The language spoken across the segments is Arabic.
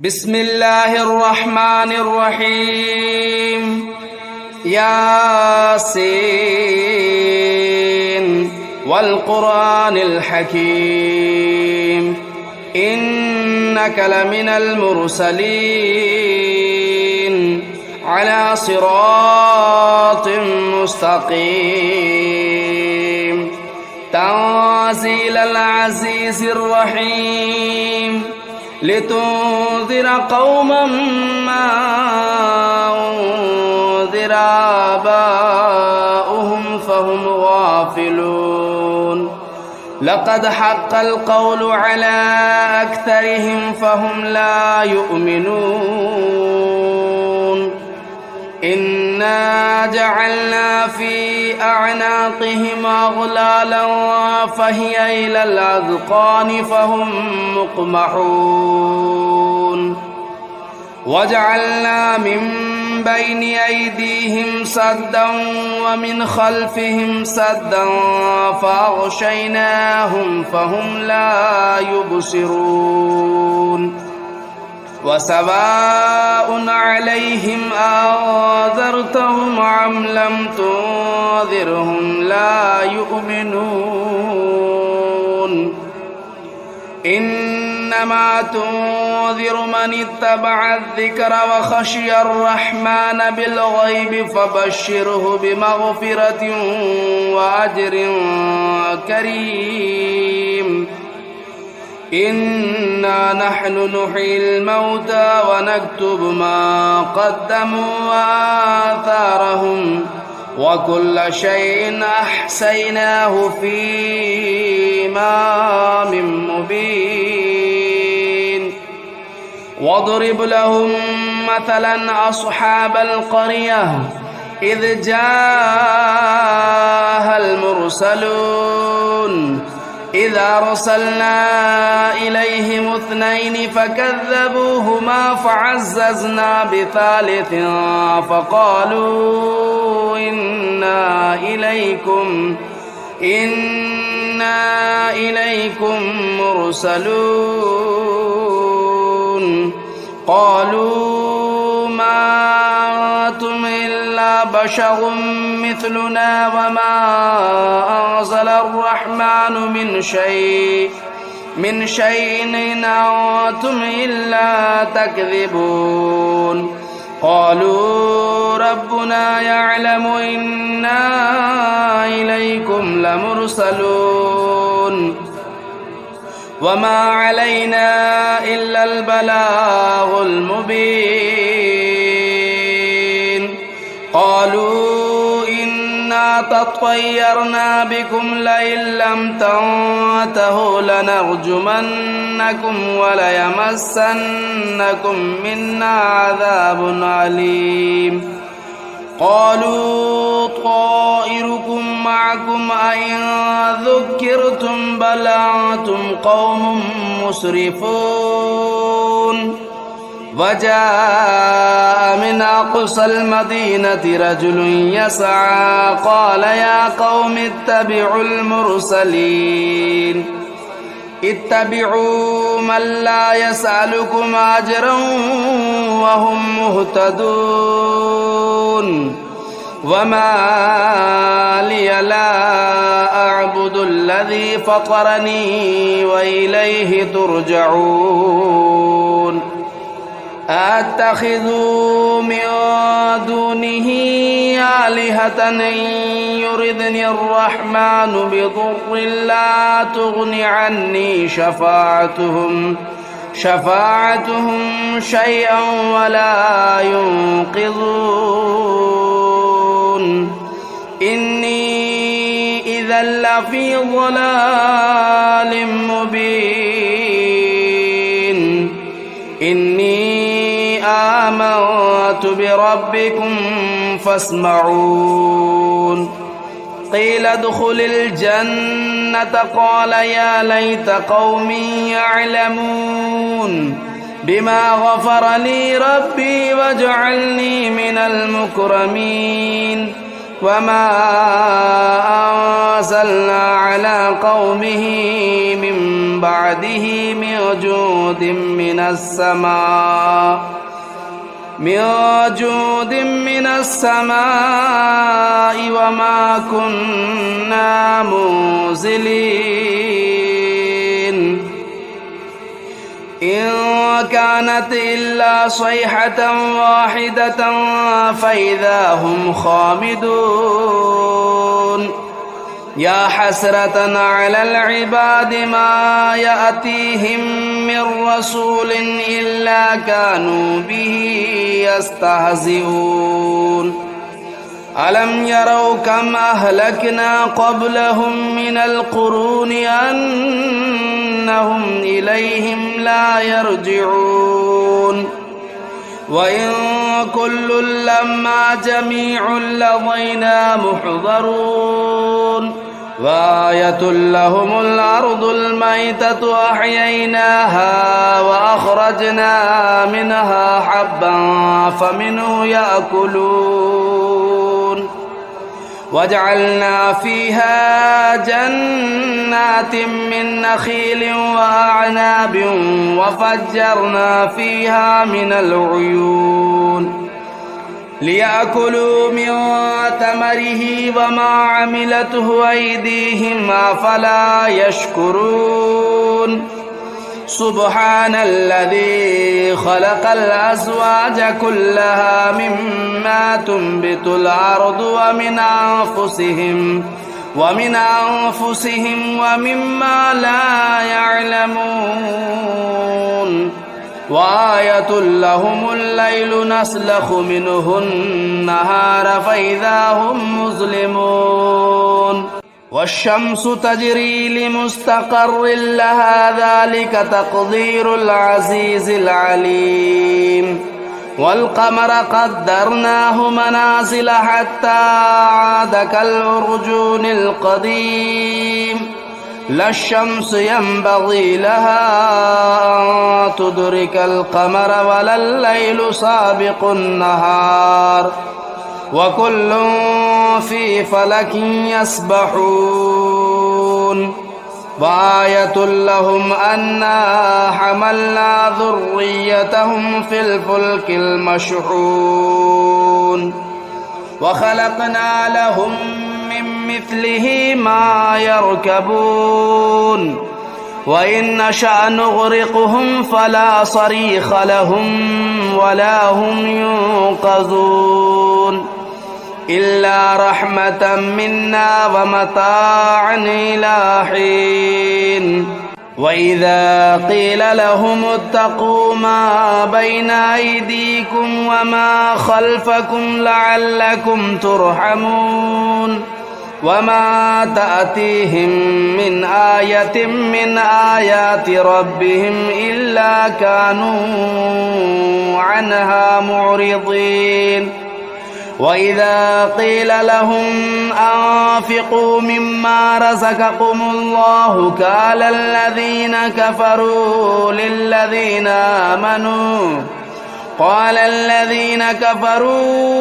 بسم الله الرحمن الرحيم ياسين والقرآن الحكيم إنك لمن المرسلين على صراط مستقيم تنزيل العزيز الرحيم لتنذر قوما ما أنذر آباؤهم فهم غافلون لقد حق القول على أكثرهم فهم لا يؤمنون إنا جعلنا في أعناقهم أغلالا فهي إلى الأذقان فهم مقمحون وجعلنا من بين أيديهم سدا ومن خلفهم سدا فأغشيناهم فهم لا يبصرون وسواء عليهم أنذرتهم أم لم تنذرهم لا يؤمنون إنما تنذر من اتبع الذكر وخشي الرحمن بالغيب فبشره بمغفرة وأجر كريم إنا نحن نحيي الموتى ونكتب ما قدموا وآثارهم وكل شيء أحصيناه في إمام مبين واضرب لهم مثلا أصحاب القرية إذ جاءها المرسلون إذا أرسلنا إليهم اثنين فكذبوهما فعززنا بثالث فقالوا إنا إليكم مرسلون قالوا ما أنتم إلا بشر مثلنا وما أنزل الرحمن من شيء إن أنتم إلا تكذبون قالوا ربنا يعلم إنا إليكم لمرسلون وما علينا إلا البلاغ المبين قالوا إنا تطيرنا بكم لئن لم تنتهوا لنرجمنكم وليمسنكم منا عذاب أليم قالوا طائركم معكم أئن ذكرتم بل أنتم قوم مسرفون وجاء من أقصى المدينة رجل يسعى قال يا قوم اتبعوا المرسلين اتبعوا من لا يسألكم أجرا وهم مهتدون وما لي لا أعبد الذي فطرني وإليه ترجعون أتخذوا من دونه آلهة إن يردني الرحمن بضر لا تغن عني شفاعتهم شيئا ولا ينقذون إني إذا لفي ضلال مبين إني آمنت بربكم فاسمعون قيل ادخل الجنة قال يا ليت قومي يعلمون بما غفر لي ربي وجعلني من المكرمين وما أنزلنا على قومه من بعده من جود من السماء وما كنا منزلين إن كانت إلا صيحة واحدة فإذا هم خامدون يا حسرة على العباد ما يأتيهم من رسول إلا كانوا به يستهزئون ألم يروا كم أهلكنا قبلهم من القرون أنهم إليهم لا يرجعون وإن كل لما جميع لدينا محضرون وآية لهم الأرض الميتة أحييناها وأخرجنا منها حبا فمنه يأكلون وجعلنا فيها جنات من نخيل وأعناب وفجرنا فيها من العيون ليأكلوا من ثمره وما عملته أيديهم أفلا يشكرون سبحان الذي خلق الأزواج كلها مما تنبت الأرض ومن أنفسهم ومما لا يعلمون وآية لهم الليل نسلخ منه النهار فإذا هم مظلمون والشمس تجري لمستقر لها ذلك تقدير العزيز العليم والقمر قدرناه منازل حتى عاد كالعرجون القديم لا الشمس ينبغي لها أن تدرك القمر ولا الليل سابق النهار وكل في فلك يسبحون وآية لهم أنا حملنا ذريتهم في الفلك المشحون وخلقنا لهم من مثله ما يركبون وإن نشأ نغرقهم فلا صريخ لهم ولا هم ينقذون إلا رحمة منا ومتاعا إلى حين وإذا قيل لهم اتقوا ما بين أيديكم وما خلفكم لعلكم ترحمون وما تأتيهم من آية من آيات ربهم إلا كانوا عنها معرضين وإذا قيل لهم أنفقوا مما رزقكم الله قال الذين كفروا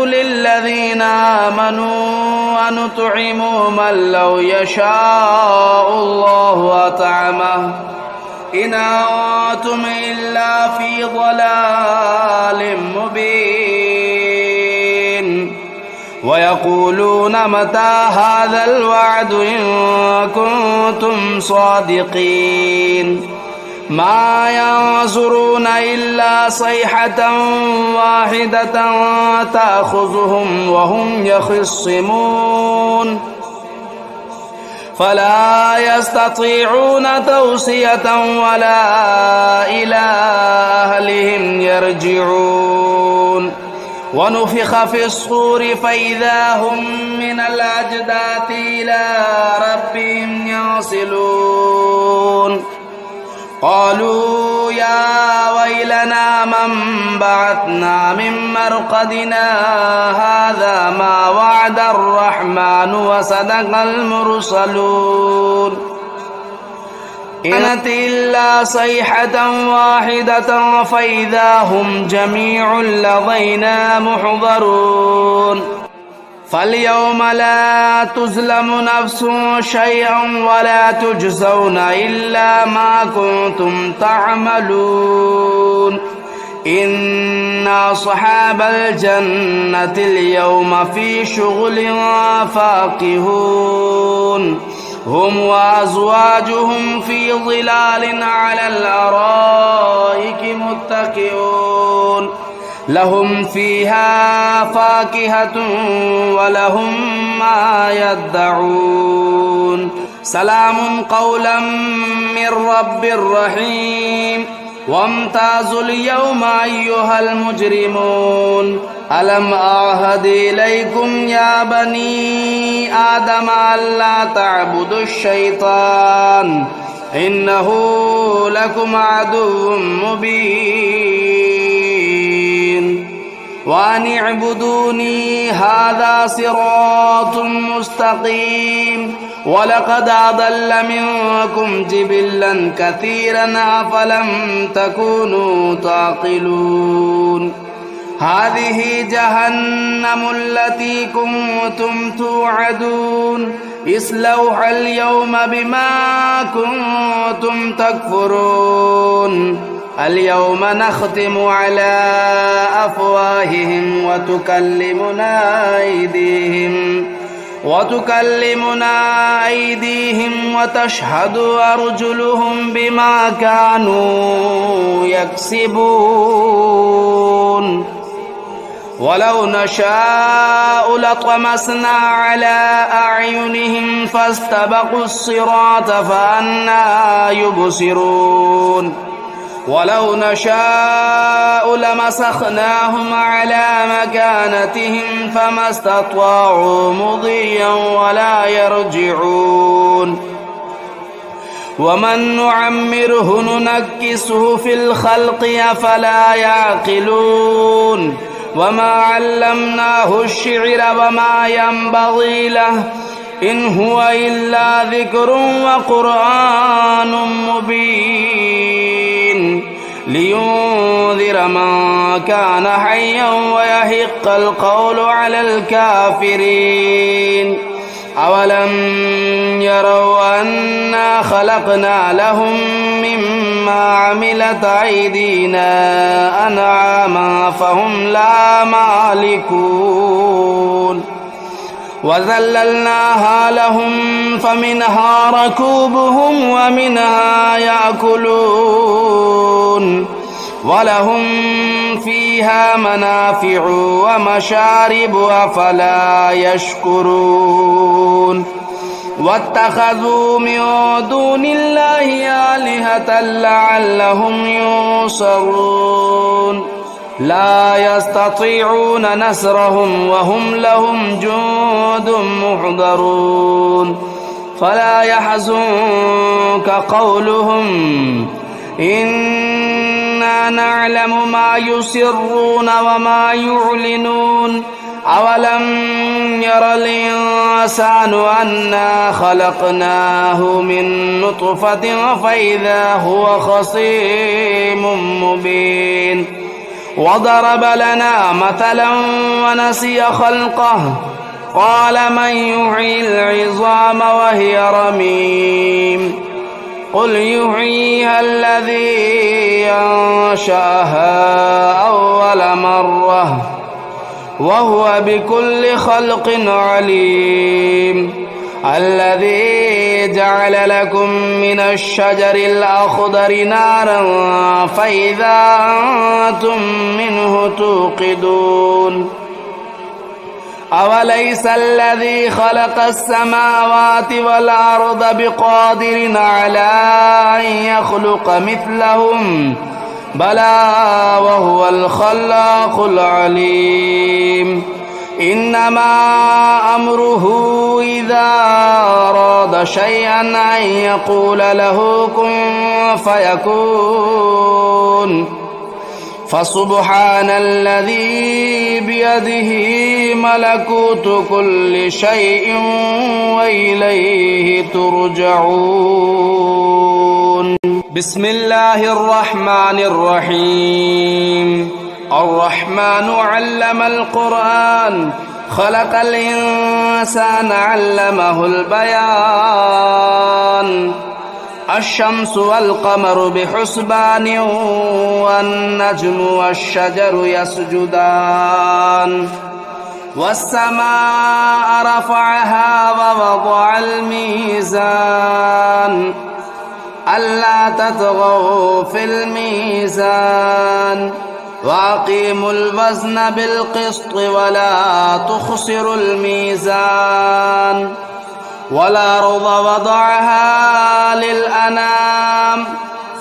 للذين آمنوا ونطعم من لو يشاء الله أطعمه إن أنتم إلا في ضلال مبين ويقولون متى هذا الوعد إن كنتم صادقين ما ينظرون إلا صيحة واحدة تأخذهم وهم يخصمون فلا يستطيعون توصية ولا إلى أهلهم يرجعون ونفخ في الصور فإذا هم من الأجداث إلى ربهم ينسلون قالوا يا ويلنا من بعثنا من مرقدنا هذا ما وعد الرحمن وصدق المرسلون إن كانت إلا صيحة واحدة فإذا هم جميع لدينا محضرون فاليوم لا تظلم نفس شيئا ولا تجزون إلا ما كنتم تعملون إن أصحاب الجنة اليوم في شغل فاكهون هم وأزواجهم في ظلال على الأرائك متكئون لهم فيها فاكهة ولهم ما يدعون سلام قولا من رب رحيم وامتازوا اليوم أيها المجرمون ألم أعهد إليكم يا بني آدم ألا تعبدوا الشيطان إنه لكم عدو مبين وأن اعبدوني هذا صراط مستقيم ولقد أضل منكم جبلا كثيرا أفلم تكونوا تعقلون هذه جهنم التي كنتم توعدون اصلوها اليوم بما كنتم تكفرون اليوم نختم على أفواههم وتكلمنا أيديهم وتشهد أرجلهم بما كانوا يكسبون ولو نشاء لطمسنا على أعينهم فاستبقوا الصراط فأنى يبصرون ولو نشاء لمسخناهم على مكانتهم فما استطاعوا مضيا ولا يرجعون ومن نعمره ننكسه في الخلق أفلا يعقلون وما علمناه الشعر وما ينبغي له إن هو إلا ذكر وقرآن مبين لينذر من كان حيا ويحق القول على الكافرين أولم يروا أنا خلقنا لهم مما عملت أيدينا أنعاما فهم لا مالكون وذللناها لهم فمنها ركوبهم ومنها يأكلون ولهم فيها منافع ومشارب أفلا يشكرون واتخذوا من دون الله آلهة لعلهم ينصرون لا يستطيعون نصرهم وهم لهم جند محضرون فلا يحزنك قولهم إنا نعلم ما يسرون وما يعلنون أولم ير الإنسان أنا خلقناه من نطفة فإذا هو خصيم مبين وضرب لنا مثلا ونسي خلقه قال من يحيي العظام وهي رميم قل يحييها الذي أنشأها أول مرة وهو بكل خلق عليم الذي جعل لكم من الشجر الأخضر نارا فإذا أنتم منه توقدون أوليس الذي خلق السماوات والأرض بقادر على أن يخلق مثلهم بلى وهو الخلاق العليم إنما أمره إذا أراد شيئا أن يقول له كن فيكون فسبحان الذي بيده ملكوت كل شيء وإليه ترجعون بسم الله الرحمن الرحيم الرحمن علم القرآن خلق الإنسان علمه البيان الشمس والقمر بحسبان والنجم والشجر يسجدان والسماء رفعها ووضع الميزان ألا تطغوا في الميزان وأقيموا الوزن بالقسط ولا تخسروا الميزان والأرض وضعها للأنام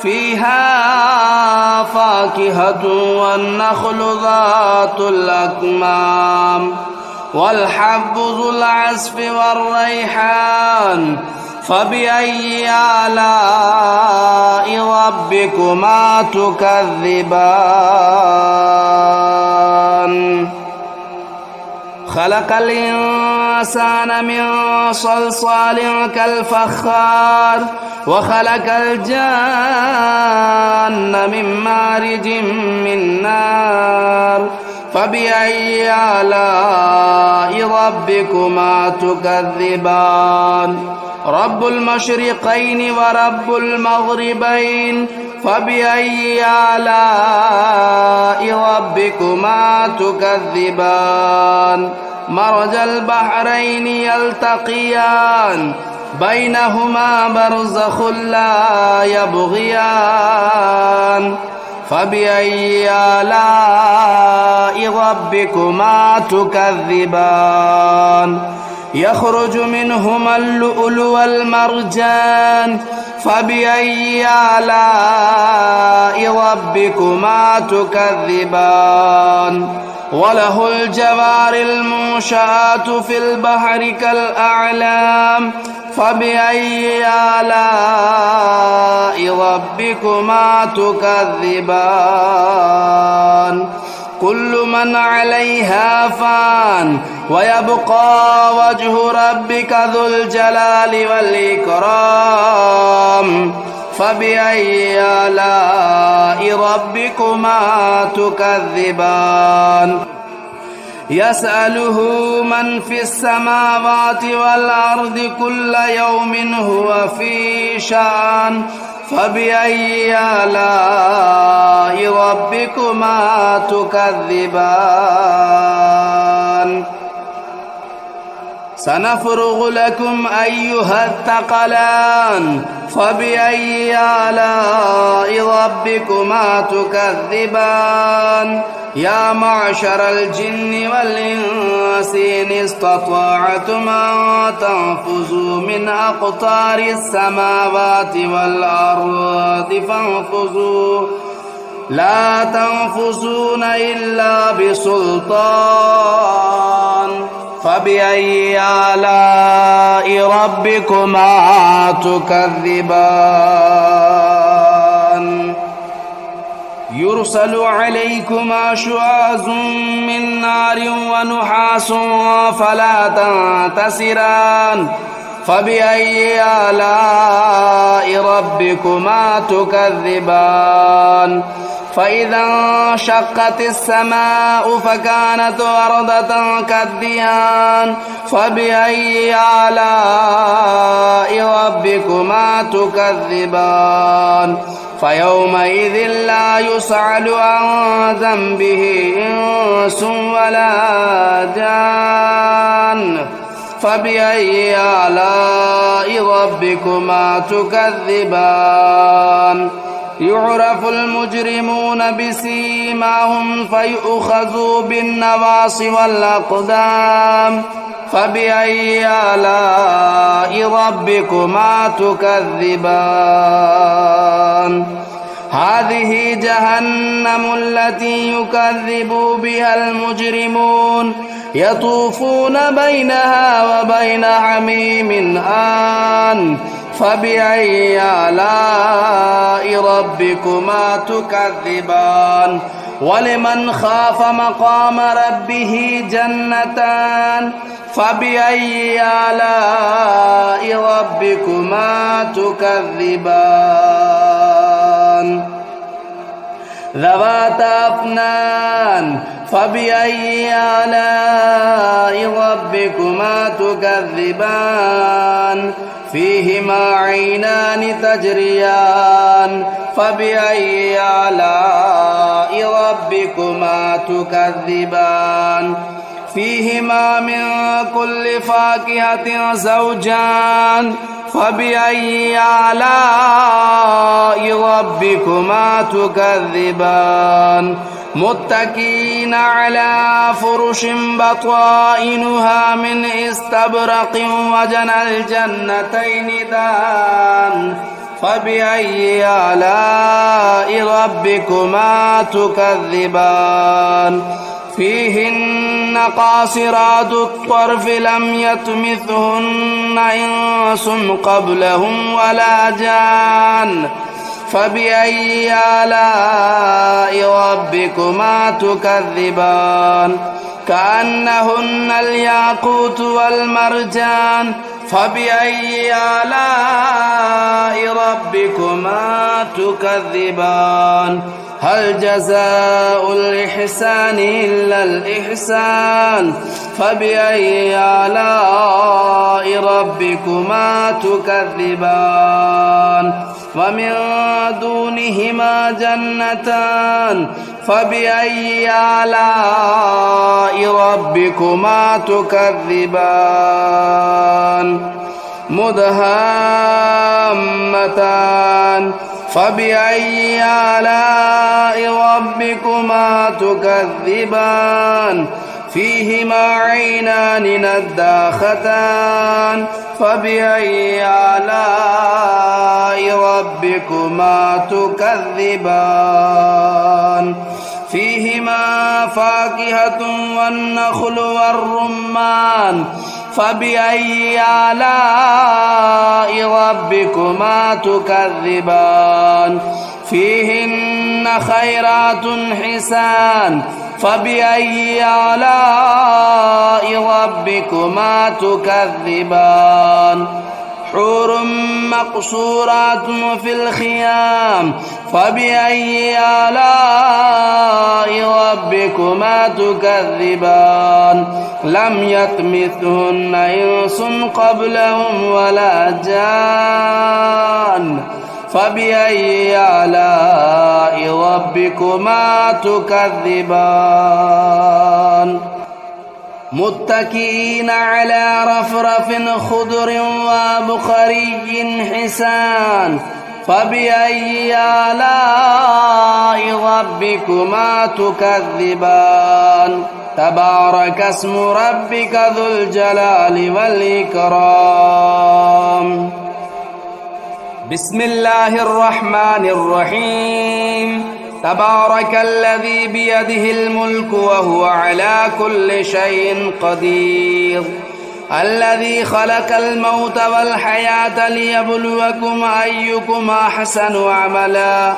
فيها فاكهة والنخل ذات الأكمام والحب ذو العصف والريحان فبأي آلاء ربكما تكذبان خلق الإنسان من صلصال كالفخار وخلق الجان من مارج من نار فبأي آلاء ربكما تكذبان رب المشرقين ورب المغربين فبأي آلاء ربكما تكذبان مرج البحرين يلتقيان بينهما برزخ لا يبغيان فبأي آلاء ربكما تكذبان يخرج منهما اللؤلؤ والمرجان فبأي آلاء ربكما تكذبان وله الجوار المنشآت في البحر كالأعلام فبأي آلاء ربكما تكذبان كل من عليها فان ويبقى وجه ربك ذو الجلال والإكرام فبأي آلاء ربكما تكذبان يسأله من في السماوات والأرض كل يوم هو في شأن فبأي آلاء ربكما تكذبان سنفرغ لكم أيها الثقلان فبأي آلاء ربكما تكذبان يا معشر الجن والإنس إن استطعتم أن تنفذوا من أقطار السماوات والأرض فانفذوا لا تنفذون إلا بسلطان فبأي آلاء ربكما تكذبان يرسل عليكما شواظ من نار ونحاس فلا تنتصران فبأي آلاء ربكما تكذبان فإذا انشقت السماء فكانت وردة كالدهان فبأي آلاء ربكما تكذبان فيومئذ لا يسأل عن ذنبه إنس ولا جان فبأي آلاء ربكما تكذبان يعرف المجرمون بسيماهم فيؤخذوا بالنواصي والأقدام فبأي آلاء ربكما تكذبان هذه جهنم التي يكذب بها المجرمون يطوفون بينها وبين حميم آن فبأي آلاء ربكما تكذبان ولمن خاف مقام ربه جنتان فبأي آلاء ربكما تكذبان ذواتا أفنان فبأي آلاء ربكما تكذبان فيهما عينان تجريان فبأي آلاء ربكما تكذبان فيهما من كل فاكهة زوجان فبأي آلاء ربكما تكذبان متكئين على فرش بطائنها من استبرق وجنى الجنتين دان فبأي آلاء ربكما تكذبان فيهن قاصرات الطرف لم يطمثهن إنس قبلهم ولا جان فبأي آلاء ربكما تكذبان كأنهن الياقوت والمرجان فبأي آلاء ربكما تكذبان هل جزاء الإحسان إلا الإحسان فبأي آلاء ربكما تكذبان ومن دونهما جنتان فبأي آلاء ربكما تكذبان مدهامتان فبأي آلاء ربكما تكذبان فيهما عينان نداختان فبأي آلاء ربكما تكذبان فيهما فاكهة والنخل والرمان فبأي آلاء ربكما تكذبان فيهن خيرات حسان فبأي آلاء ربكما تكذبان حور مقصورات في الخيام فبأي آلاء ربكما تكذبان لم يطمثهن إنس قبلهم ولا جان فبأي آلاء ربكما تكذبان متكئين على رفرف خضر وبخري حسان فبأي آلاء ربكما تكذبان تبارك اسم ربك ذو الجلال والإكرام بسم الله الرحمن الرحيم تبارك الذي بيده الملك وهو على كل شيء قدير الذي خلق الموت والحياة ليبلوكم أيكم أحسن عملا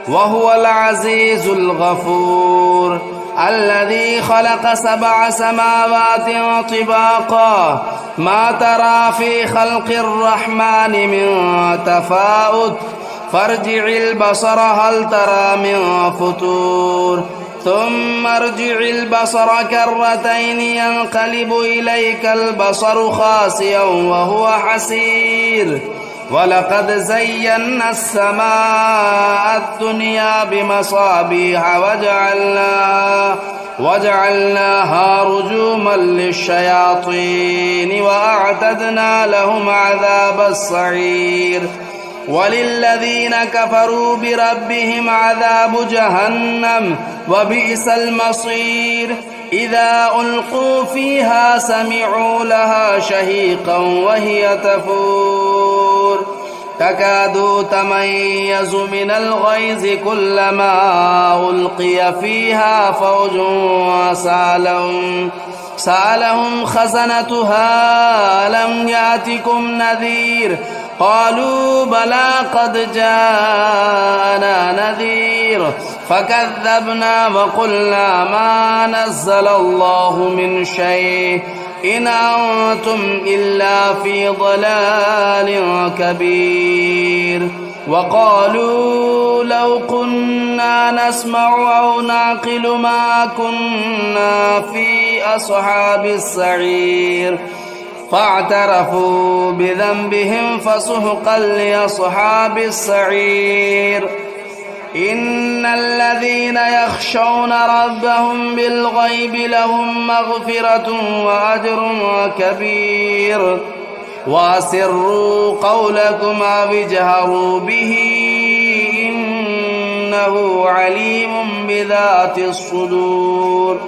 وهو العزيز الغفور الذي خلق 7 سماوات طباقا ما ترى في خلق الرحمن من تفاؤت فارجع البصر هل ترى من فتور ثم ارجع البصر كرتين ينقلب إليك البصر خاسئا وهو حسير ولقد زينا السماء الدنيا بمصابيح وجعلناها رجوما للشياطين وأعتدنا لهم عذاب السعير وللذين كفروا بربهم عذاب جهنم وبئس المصير إذا ألقوا فيها سمعوا لها شهيقا وهي تفور تكاد تميز من الغيظ كلما ألقي فيها فوج سألهم خزنتها لم يأتكم نذير قالوا بلى قد جاءنا نذير فكذبنا وقلنا ما نزل الله من شيء إن أنتم إلا في ضلال كبير وقالوا لو كنا نسمع أو نعقل ما كنا في أصحاب السعير فاعترفوا بذنبهم فسحقا لأصحاب السعير. إن الذين يخشون ربهم بالغيب لهم مغفرة وأجر كبير. وأسروا قولكم أو اجهروا به إنه عليم بذات الصدور.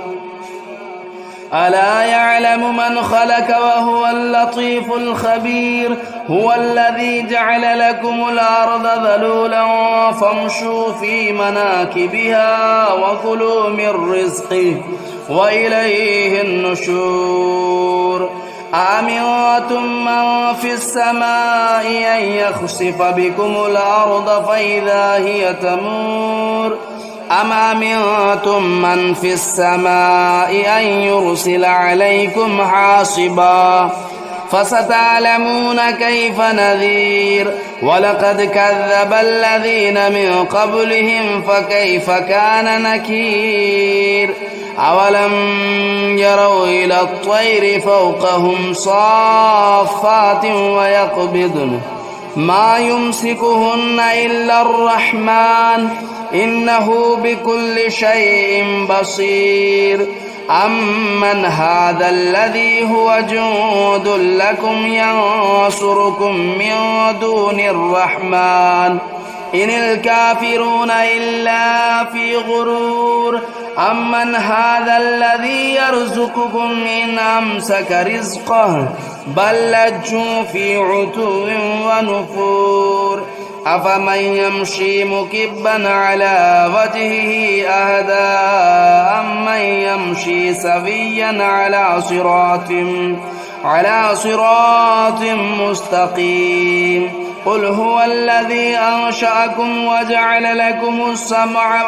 ألا يعلم من خلق وهو اللطيف الخبير. هو الذي جعل لكم الأرض ذلولا فامشوا في مناكبها وكلوا من رزقه وإليه النشور. أأمنتم من في السماء أن يخسف بكم الأرض فإذا هي تمور أم أمنتم من في السماء أن يرسل عليكم حاصبا فستعلمون كيف نذير. ولقد كذب الذين من قبلهم فكيف كان نكير. أولم يروا إلى الطير فوقهم صافات ويقبضن ما يمسكهن إلا الرحمن إنه بكل شيء بصير. أمن هذا الذي هو جند لكم ينصركم من دون الرحمن إن الكافرون إلا في غرور. أمن هذا الذي يرزقكم إن أمسك رزقه بل لجوا في عتو ونفور. أفمن يمشي مكبا على وجهه أهدى أمن يمشي سويا على صراط مستقيم. قل هو الذي أنشأكم وجعل لكم السمع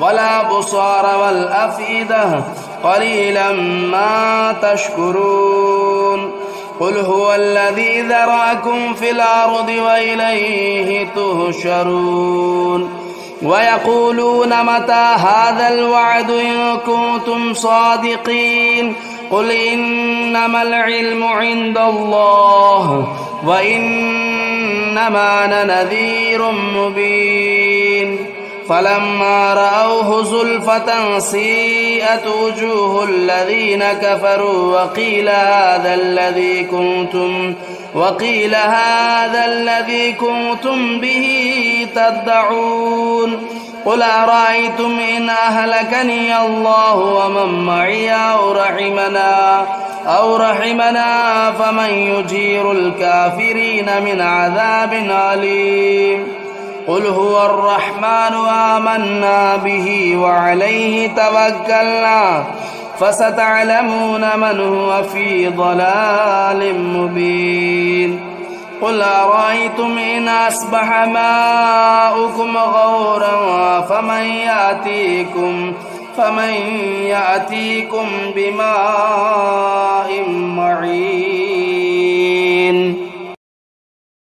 والأبصار والأفئدة قليلا ما تشكرون. قل هو الذي ذرأكم في الأرض وإليه تهشرون. ويقولون متى هذا الوعد إن كنتم صادقين. قل إنما العلم عند الله وإنما أنا نذير مبين. فلما رأوه زلفة سيئت وجوه الذين كفروا وقيل هذا الذي كنتم به تدعون. قل أرأيتم إن أهلكني الله ومن معي أو رحمنا فمن يجير الكافرين من عذاب أليم. قل هو الرحمن آمنا به وعليه توكلنا فستعلمون من هو في ضلال مبين. قل أرأيتم إن أصبح ماؤكم غورا فمن يأتيكم بماء معين.